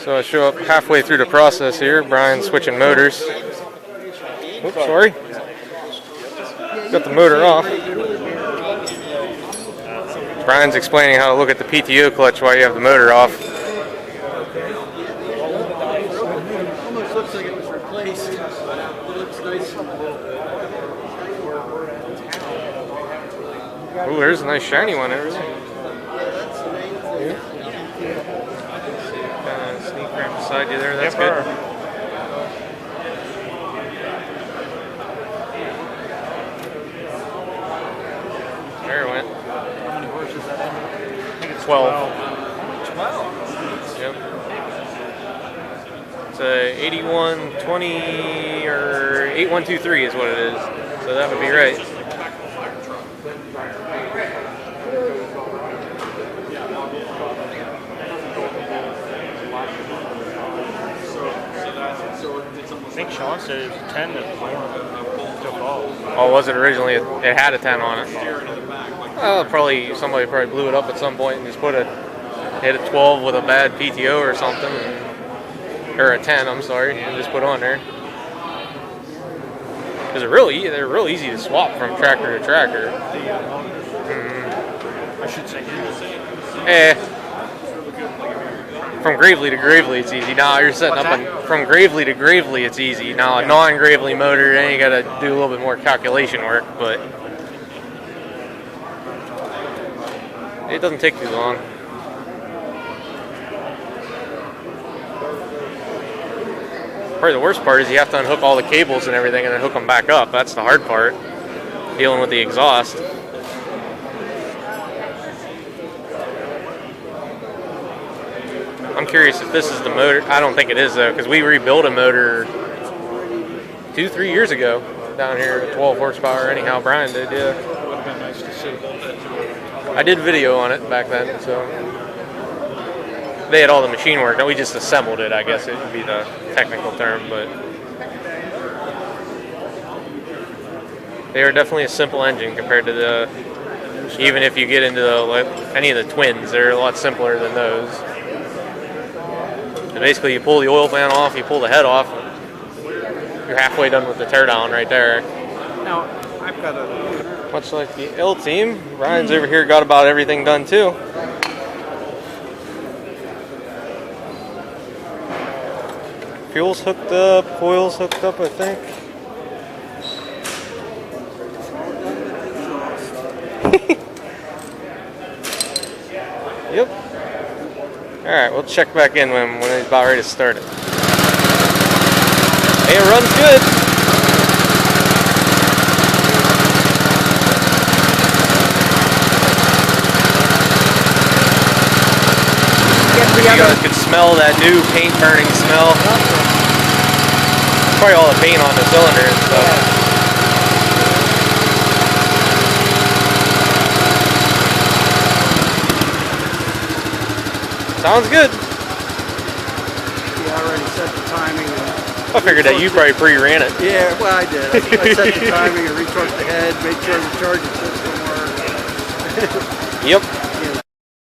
So I show up halfway through the process here. Brian's switching motors. Oops, sorry. Got the motor off. Brian's explaining how to look at the PTO clutch while you have the motor off. Almost looks like it was replaced. It looks nice. Ooh, there's a nice shiny one there. Sneak right beside you there, that's good. There it went. How many horses is that in? I think it's 12. 12? Yep. It's a 8120 or 8123 is what it is. So that would be right. I think Sean said it was a 10 that Oh, was it originally? It had a 10 on it. Somebody probably blew it up at some point and just hit a 12 with a bad PTO or something, or a 10. I'm sorry, and just put on there. Because they're real easy to swap from tractor to tractor. I should say. From Gravely to Gravely, it's easy. Now you're setting up from Gravely to Gravely, it's easy. Now a non-Gravely motor, then you got to do a little bit more calculation work, but it doesn't take too long. Probably the worst part is you have to unhook all the cables and everything and then hook them back up. That's the hard part, dealing with the exhaust. I'm curious if this is the motor. I don't think it is though, because we rebuilt a motor 2-3 years ago down here at 12 horsepower. Anyhow, Brian did, yeah. Would have been nice to see. I did video on it back then, so they had all the machine work. We just assembled it, I guess it would be the technical term, but they are definitely a simple engine compared to the. Even if you get into any of the twins, they're a lot simpler than those. And basically, you pull the oil pan off, you pull the head off, you're halfway done with the teardown right there. Now, I've got a... Much like the L-Team, Ryan's over here got about everything done too. Fuel's hooked up, coil's hooked up, I think. Yep. Alright, we'll check back in when he's about ready to start it. Hey, it runs good. You guys could smell that new paint burning smell. Probably all the paint on the cylinder and stuff. Sounds good. You already set the timing. I figured that you probably pre-ran it. Yeah, well, I did. I set the timing and retorqued the head, made sure the charging system worked. Yep.